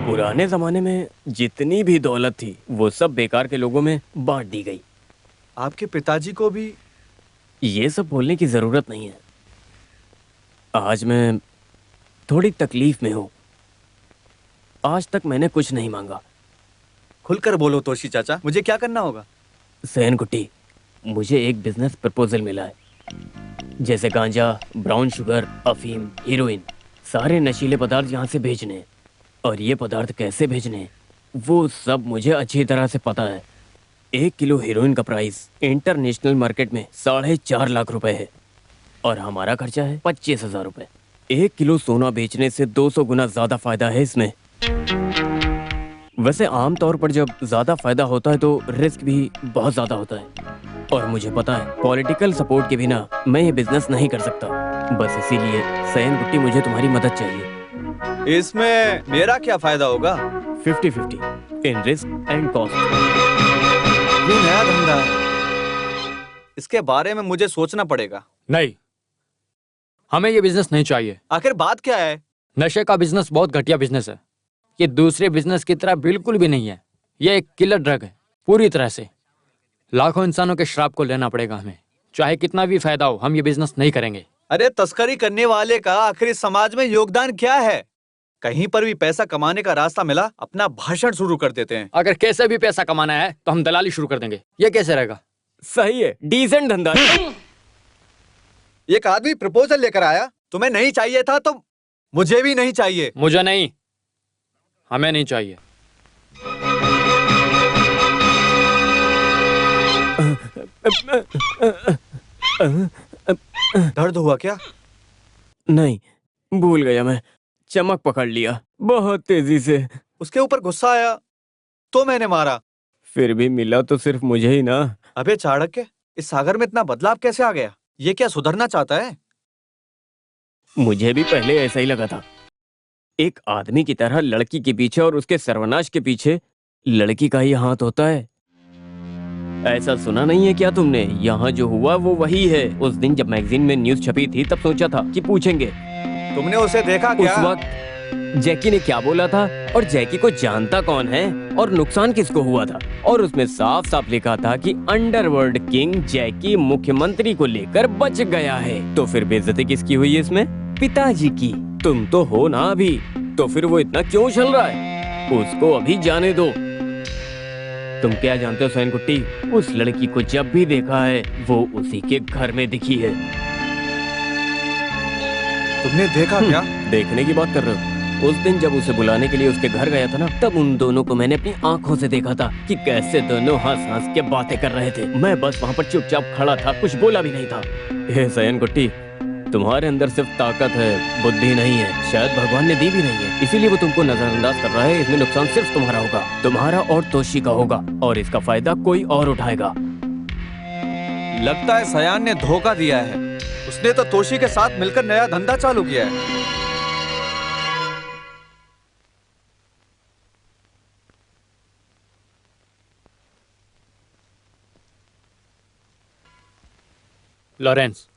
पुराने जमाने में जितनी भी दौलत थी वो सब बेकार के लोगों में बांट दी गई। आपके पिताजी को भी ये सब बोलने की जरूरत नहीं है। आज मैं थोड़ी तकलीफ में हूँ। आज तक मैंने कुछ नहीं मांगा। खुलकर बोलो तोशी चाचा, मुझे क्या करना होगा? सहन कुट्टी, मुझे एक बिजनेस प्रपोजल मिला है। जैसे गांजा, ब्राउन शुगर, अफीम, हीरोइन, सारे नशीले पदार्थ यहाँ से भेजने हैं। और ये पदार्थ कैसे भेजने हैं वो सब मुझे अच्छी तरह से पता है। 1 किलो हीरोइन का प्राइस इंटरनेशनल मार्केट में 4.5 लाख रुपए है और हमारा खर्चा है 25,000 रुपए। 1 किलो सोना बेचने से 200 गुना ज्यादा फायदा है इसमें। वैसे आमतौर पर जब ज्यादा फायदा होता है तो रिस्क भी बहुत ज्यादा होता है और मुझे पता है पॉलिटिकल सपोर्ट के बिना मैं ये बिजनेस नहीं कर सकता। बस इसीलिए सहन कुट्टी, मुझे तुम्हारी मदद चाहिए। इसमें मेरा क्या फायदा होगा? 50-50 इन रिस्क एंड कॉस्ट। ये नया धंधा है, इसके बारे में मुझे सोचना पड़ेगा। नहीं, हमें ये बिजनेस नहीं चाहिए। आखिर बात क्या है? नशे का बिजनेस बहुत घटिया बिजनेस है। ये दूसरे बिजनेस की तरह बिल्कुल भी नहीं है। ये एक किलर ड्रग है पूरी तरह से। लाखों इंसानों के श्राप को लेना पड़ेगा हमें। चाहे कितना भी फायदा हो, हम ये बिजनेस नहीं करेंगे। अरे तस्करी करने वाले का आखिर इस समाज में योगदान क्या है? कहीं पर भी पैसा कमाने का रास्ता मिला, अपना भाषण शुरू कर देते हैं। अगर कैसे भी पैसा कमाना है तो हम दलाली शुरू कर देंगे। ये कैसे रहेगा? सही है, डिसेंट धंधा। एक आदमी प्रपोजल लेकर आया, तुम्हें नहीं चाहिए था तो मुझे भी नहीं चाहिए। मुझे नहीं, हमें नहीं चाहिए। दर्द हुआ क्या? नहीं, भूल गया मैं। चमक पकड़ लिया बहुत तेजी से। उसके ऊपर गुस्सा आया तो मैंने मारा। फिर भी मिला तो सिर्फ मुझे ही ना। अबे चाणक्य, इस सागर में इतना बदलाव कैसे आ गया? ये क्या सुधरना चाहता है? मुझे भी पहले ऐसा ही लगा था। एक आदमी की तरह लड़की के पीछे और उसके सर्वनाश के पीछे लड़की का ही हाथ होता है। ऐसा सुना नहीं है क्या तुमने? यहाँ जो हुआ वो वही है। उस दिन जब मैगजीन में न्यूज़ छपी थी तब सोचा था कि पूछेंगे। तुमने उसे देखा क्या? उस वक्त जैकी ने क्या बोला था और जैकी को जानता कौन है और नुकसान किसको हुआ था। और उसमें साफ साफ लिखा था कि अंडरवर्ल्ड किंग जैकी मुख्यमंत्री को लेकर बच गया है। तो फिर बेइज्जती किसकी हुई है इसमें? पिताजी की। तुम तो हो ना अभी, तो फिर वो इतना क्यों चल रहा है? उसको अभी जाने दो। तुम क्या जानते हो सहन कुट्टी, उस लड़की को जब भी देखा है वो उसी के घर में दिखी है। तुमने देखा क्या? देखने की बात कर रहे हो? उस दिन जब उसे बुलाने के लिए उसके घर गया था ना, तब उन दोनों को मैंने अपनी आंखों से देखा था कि कैसे दोनों हंस हंस के बातें कर रहे थे। मैं बस वहाँ पर चुपचाप खड़ा था, कुछ बोला भी नहीं था। हे सहन कुट्टी, तुम्हारे अंदर सिर्फ ताकत है, बुद्धि नहीं है। शायद भगवान ने दी भी नहीं है, इसीलिए वो तुमको नजरअंदाज कर रहा है। इसमें नुकसान सिर्फ तुम्हारा होगा, तुम्हारा और तोशी का होगा, और इसका फायदा कोई और उठाएगा। लगता है सयान ने धोखा दिया है। उसने तो तोशी के साथ मिलकर नया धंधा चालू किया है। लॉरेंस,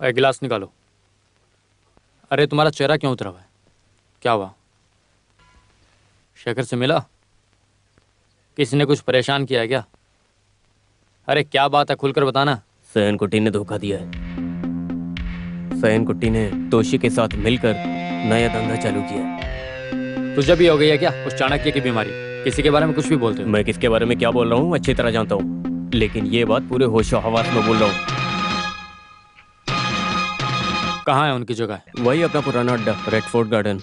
एक गिलास निकालो। अरे तुम्हारा चेहरा क्यों उतरा हुआ है? क्या हुआ? शेखर से मिला? किसी ने कुछ परेशान किया है क्या? अरे क्या बात है, खुलकर बताना। सहन कुट्टी ने धोखा दिया है। सहन कुट्टी ने तोशी के साथ मिलकर नया धंधा चालू किया है। तुझे भी हो गई है क्या उस चाणक्य की बीमारी? किसी के बारे में कुछ भी बोलते हो? मैं किसके बारे में क्या बोल रहा हूँ अच्छी तरह जानता हूँ, लेकिन ये बात पूरे होशो हवास में बोल रहा हूँ। कहाँ है उनकी जगह? वही अपना पुराना अड्डा, रेड फोर्ट गार्डन।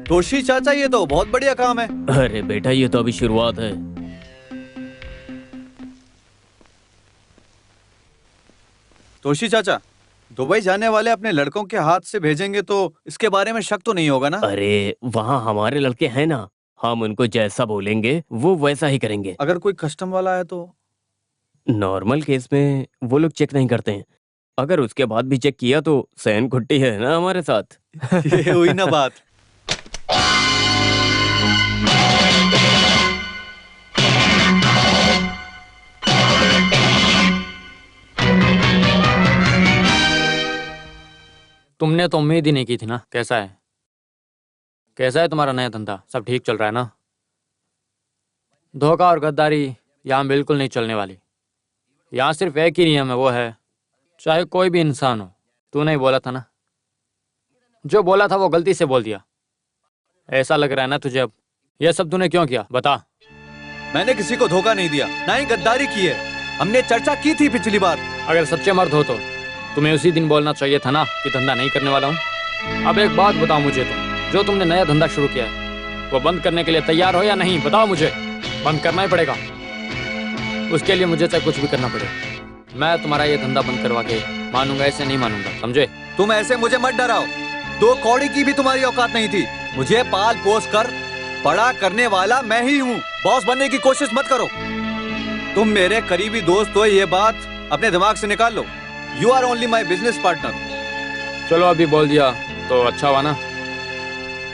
तोशी चाचा, ये तो बहुत बढ़िया काम है। अरे बेटा, ये तो अभी शुरुआत है। तोशी चाचा, दुबई जाने वाले अपने लड़कों के हाथ से भेजेंगे तो इसके बारे में शक तो नहीं होगा ना? अरे वहाँ हमारे लड़के हैं ना, हम उनको जैसा बोलेंगे वो वैसा ही करेंगे। अगर कोई कस्टम वाला है तो? नॉर्मल केस में वो लोग चेक नहीं करते हैं। अगर उसके बाद भी चेक किया तो सैन खुट्टी है ना हमारे साथ। ये हुई ना बात। तुमने तो उम्मीद ही नहीं की थी ना। कैसा है तुम्हारा नया धंधा? सब ठीक चल रहा है ना? धोखा और गद्दारी यहाँ बिल्कुल नहीं चलने वाली। यहाँ सिर्फ एक ही नियम है, वो है चाहे कोई भी इंसान हो। तूने ही बोला था ना, जो बोला था वो गलती से बोल दिया। ऐसा लग रहा है ना तुझे अब? यह सब तूने क्यों किया, बता। मैंने किसी को धोखा नहीं दिया, ना ही गद्दारी की है। हमने चर्चा की थी पिछली बार। अगर सच्चे मर्द हो तो तुम्हें उसी दिन बोलना चाहिए था ना कि धंधा नहीं करने वाला हूँ। अब एक बात बताओ मुझे, जो तुमने नया धंधा शुरू किया है वो बंद करने के लिए तैयार हो या नहीं? बताओ मुझे। बंद करना ही पड़ेगा, उसके लिए मुझे चाहे कुछ भी करना पड़े। मैं तुम्हारा ये धंधा बंद करवा के मानूंगा, ऐसे नहीं मानूंगा, समझे? तुम ऐसे मुझे मत डराओ। 2 कौड़ी की भी तुम्हारी औकात नहीं थी। मुझे पाल पोस कर बड़ा करने वाला मैं ही हूँ। बॉस बनने की कोशिश मत करो। तुम मेरे करीबी दोस्त हो, ये बात अपने दिमाग से निकाल लो। You are only my business partner. चलो अभी बोल दिया तो अच्छा हुआ ना।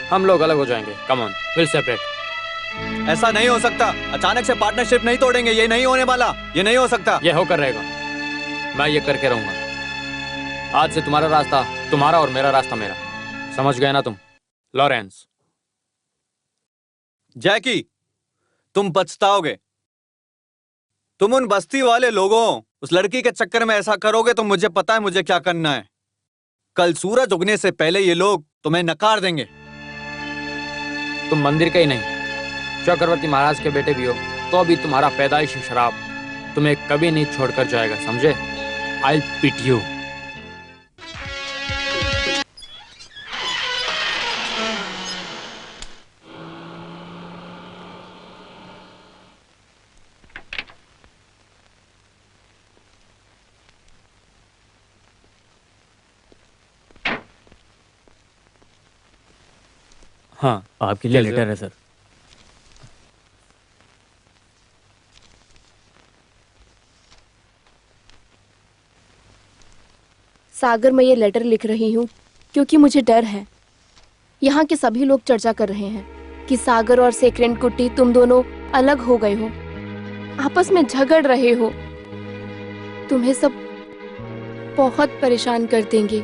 हम लोग अलग हो जाएंगे, कम ऑन, विल सेपरेट। ऐसा नहीं हो सकता। अचानक से पार्टनरशिप नहीं तोड़ेंगे, ये नहीं होने वाला। ये नहीं हो सकता। ये होकर रहेगा, मैं ये करके रहूंगा। आज से तुम्हारा रास्ता तुम्हारा और मेरा रास्ता मेरा। समझ गए ना तुम? लॉरेंस। जैकी, तुम पछताओगे। तुम उन बस्ती वाले लोगों, उस लड़की के चक्कर में ऐसा करोगे तो मुझे पता है मुझे क्या करना है। कल सूरज उगने से पहले ये लोग तुम्हें नकार देंगे। तुम मंदिर के ही नहीं, चक्रवर्ती महाराज के बेटे भी हो, तो अभी तुम्हारा पैदाइशी शराब तुम्हें कभी नहीं छोड़कर जाएगा, समझे? आई पिट यू। हाँ, आपके लिए कैसे? लेटर है सर। सागर, मैं ये लेटर लिख रही हूँ क्योंकि मुझे डर है। यहाँ के सभी लोग चर्चा कर रहे हैं कि सागर और सेक्रेंट कुट्टी तुम दोनों अलग हो गए हो, आपस में झगड़ रहे हो। तुम्हें सब बहुत परेशान कर देंगे।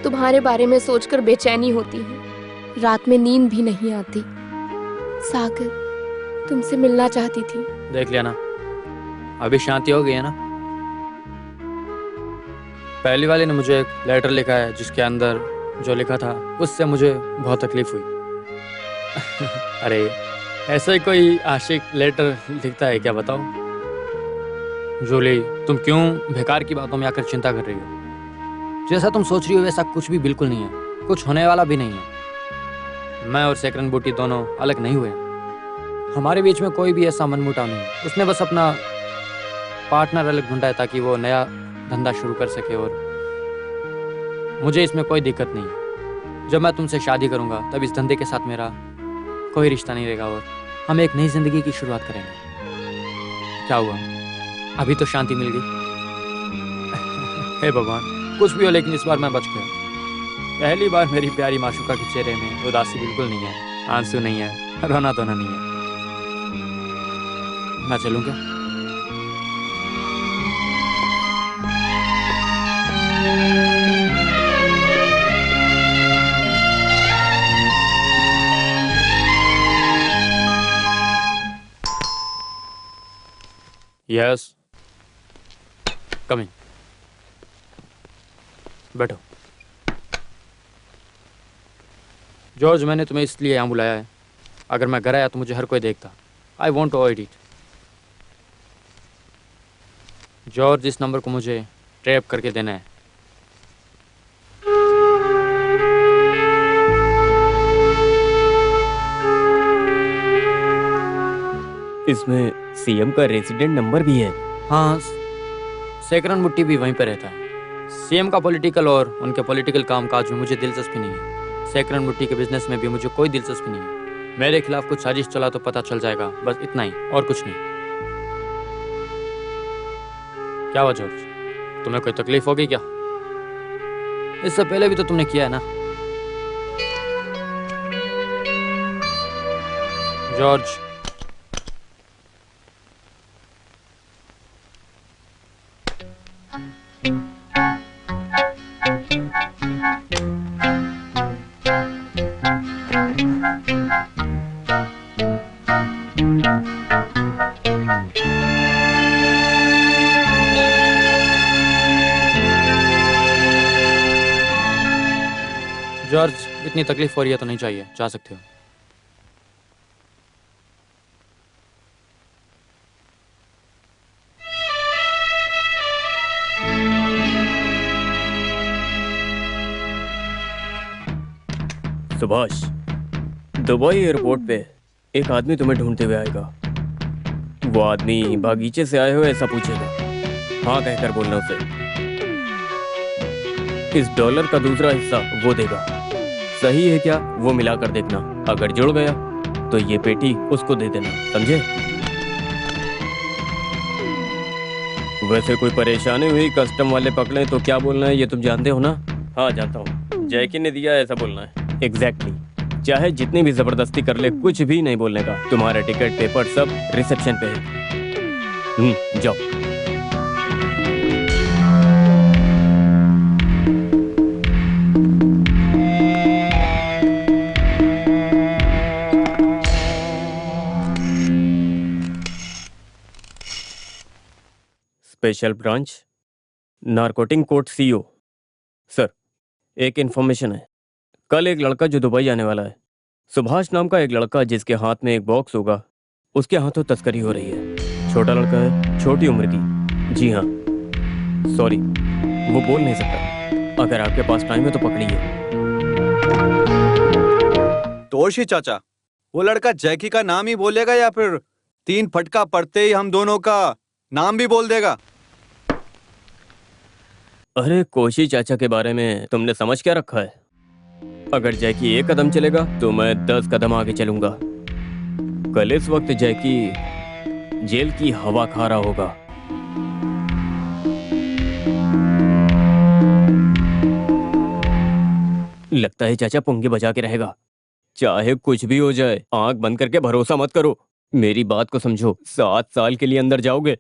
तुम्हारे बारे में सोचकर बेचैनी होती है, रात में नींद भी नहीं आती। सागर, तुमसे मिलना चाहती थी। देख लिया ना, अभी शांति हो गई है ना? पहली वाले ने मुझे एक लेटर लिखा है जिसके अंदर जो लिखा था उससे मुझे बहुत तकलीफ हुई। अरे ऐसा ही कोई आशिक लेटर लिखता है क्या, बताओ? जूली, तुम क्यों बेकार की बातों में आकर चिंता कर रही हो? जैसा तुम सोच रही हो वैसा कुछ भी बिल्कुल नहीं है, कुछ होने वाला भी नहीं है। मैं और सेकरन बूटी दोनों अलग नहीं हुए। हमारे बीच में कोई भी ऐसा मनमुटाव नहीं है। उसने बस अपना पार्टनर अलग ढूंढा है ताकि वो नया धंधा शुरू कर सके, और मुझे इसमें कोई दिक्कत नहीं है। जब मैं तुमसे शादी करूंगा तब इस धंधे के साथ मेरा कोई रिश्ता नहीं रहेगा और हम एक नई जिंदगी की शुरुआत करेंगे। क्या हुआ, अभी तो शांति मिल गई? हे भगवान, कुछ भी हो लेकिन इस बार मैं बच गया। पहली बार मेरी प्यारी माशुका के चेहरे में उदासी बिल्कुल नहीं है, आंसू नहीं है, रोना धोना नहीं है। मैं चलूं क्या? यस, कम इन। बैठो। जॉर्ज, मैंने तुम्हें इसलिए यहाँ बुलाया है, अगर मैं घर आया तो मुझे हर कोई देखता। I want to avoid it. George, इस नंबर को मुझे ट्रैप करके देना है। इसमें सीएम का रेसिडेंट नंबर भी है। हाँ, सेकरन बुट्टी भी वहीं पर रहता है। सीएम का पॉलिटिकल और उनके पॉलिटिकल कामकाज में मुझे दिलचस्पी नहीं है। सेकरन बुट्टी के बिजनेस में भी मुझे कोई दिलचस्पी नहीं है। मेरे खिलाफ कुछ साजिश चला तो पता चल जाएगा, बस इतना ही और कुछ नहीं। क्या हुआ जॉर्ज, तुम्हें कोई तकलीफ होगी क्या? इससे पहले भी तो तुमने किया है ना जॉर्ज। जॉर्ज, इतनी तकलीफ हो रही है तो नहीं चाहिए, जा सकते हो। सुभाष, दुबई एयरपोर्ट पे एक आदमी तुम्हें ढूंढते हुए आएगा। वो आदमी बागीचे से आए हो ऐसा पूछेगा। हाँ कहकर बोलना उसे। इस डॉलर का दूसरा हिस्सा वो देगा। सही है क्या वो मिलाकर देखना, अगर जुड़ गया तो ये पेटी उसको दे देना, समझे? वैसे कोई परेशानी हुई, कस्टम वाले पकड़े तो क्या बोलना है ये तुम जानते हो ना? हाँ जानता हूँ, जैकी ने दिया ऐसा बोलना है। एग्जैक्टली। चाहे जितनी भी जबरदस्ती कर ले, कुछ भी नहीं बोलने का। तुम्हारा टिकट पेपर सब रिसेप्शन पे है। जाओ। Special branch, narcotic court CEO. Sir, एक इन्फॉर्मेशन है। कल एक लड़का जो दुबई आने वाला है, सुभाष नाम का एक लड़का जिसके हाथ में एक बॉक्स होगा, उसके हाथों तस्करी हो रही है। छोटा लड़का है, छोटी उम्र की। जी हाँ, सॉरी वो बोल नहीं सकता। अगर आपके पास टाइम है तो पकड़िए। तोशी चाचा, वो लड़का जैकी का नाम ही बोलेगा या फिर 3 फटका पड़ते ही हम दोनों का नाम भी बोल देगा? अरे कोशी चाचा के बारे में तुमने समझ क्या रखा है? अगर जैकी 1 कदम चलेगा तो मैं 10 कदम आगे चलूंगा। कल इस वक्त जैकी जेल की हवा खा रहा होगा। लगता है चाचा पुंगी बजा के रहेगा। चाहे कुछ भी हो जाए, आंख बंद करके भरोसा मत करो। मेरी बात को समझो। 7 साल के लिए अंदर जाओगे।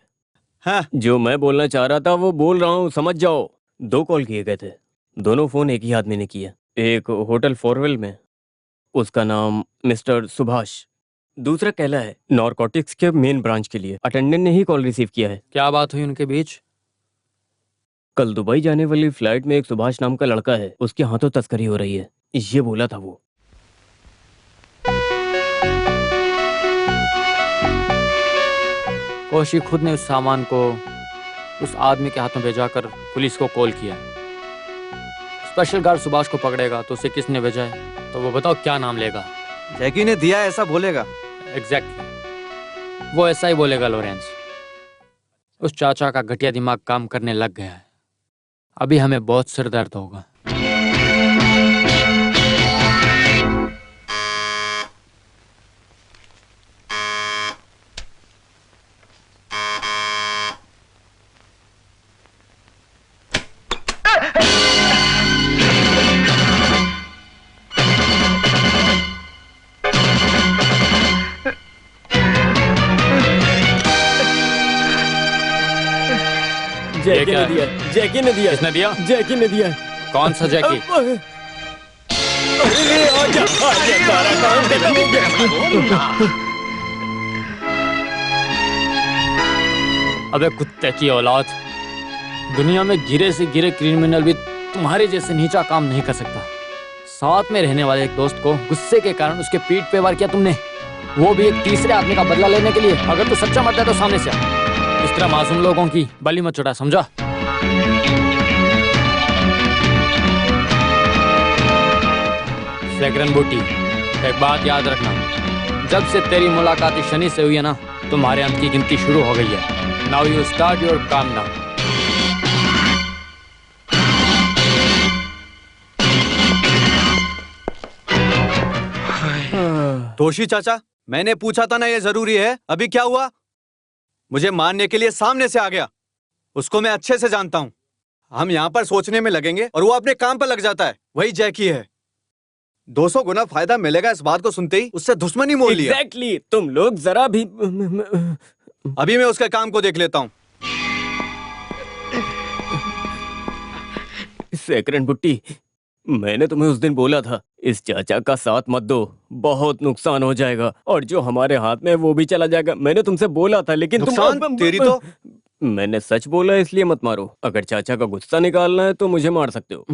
हाँ, जो मैं बोलना चाह रहा था वो बोल रहा हूँ, समझ जाओ। 2 कॉल किए गए थे, दोनों फोन एक ही आदमी ने किए। एक होटल फॉरवेल में, उसका नाम मिस्टर सुभाष। दूसरा कहला है नारकोटिक्स के मेन ब्रांच के लिए। अटेंडेंट ने ही कॉल रिसीव किया है। क्या बात हुई उनके बीच? कल दुबई जाने वाली फ्लाइट में एक सुभाष नाम का लड़का है, उसके हाथों तस्करी हो रही है, ये बोला था वो। कोशी खुद ने उस सामान को उस आदमी के हाथों भेजाकर पुलिस को कॉल किया। स्पेशल गार्ड सुभाष को पकड़ेगा तो उसे किसने भेजा है, तो वो बताओ क्या नाम लेगा? जैकी ने दिया ऐसा बोलेगा। एग्जैक्टली, वो ऐसा ही बोलेगा लॉरेंस। उस चाचा का घटिया दिमाग काम करने लग गया है। अभी हमें बहुत सिर दर्द होगा। जैकी ने दिया। जैकी ने दिया। किसने दिया? जैकी ने दिया। कौन सा जैकी? अरे आजा, आजा, सारा काम खत्म हो गया। अबे कुत्ते की औलाद, दुनिया में गिरे से गिरे क्रिमिनल भी तुम्हारे जैसे नीचा काम नहीं कर सकता। साथ में रहने वाले एक दोस्त को गुस्से के कारण उसके पीठ पे वार किया तुमने, वो भी एक तीसरे आदमी का बदला लेने के लिए। अगर तू सच्चा मरता है तो सामने से आ। इस तरह मासूम लोगों की बलि मत चढ़ा, समझा? सेकरन बूटी, एक बात याद रखना, जब से तेरी मुलाकात शनि से हुई है ना, तुम्हारे अंत की गिनती शुरू हो गई है। नाउ यू स्टार्ट योर काम नाउ। तोशी चाचा, मैंने पूछा था ना ये जरूरी है, अभी क्या हुआ? मुझे मारने के लिए सामने से आ गया। उसको मैं अच्छे से जानता हूं। हम यहाँ पर सोचने में लगेंगे और वो अपने काम पर लग जाता है। वही जैकी है। 200 गुना फायदा मिलेगा इस बात को सुनते ही उससे दुश्मनी मोल लिया। एग्जैक्टली, तुम लोग जरा भी। अभी मैं उसके काम को देख लेता हूँ। सेकंड गुट्टी, मैंने तुम्हें उस दिन बोला था इस चाचा का साथ मत दो, बहुत नुकसान हो जाएगा और जो हमारे हाथ में है वो भी चला जाएगा। मैंने तुमसे बोला था लेकिन नुकसान तेरी तो। मैंने सच बोला इसलिए मत मारो। अगर चाचा का गुस्सा निकालना है तो मुझे मार सकते हो।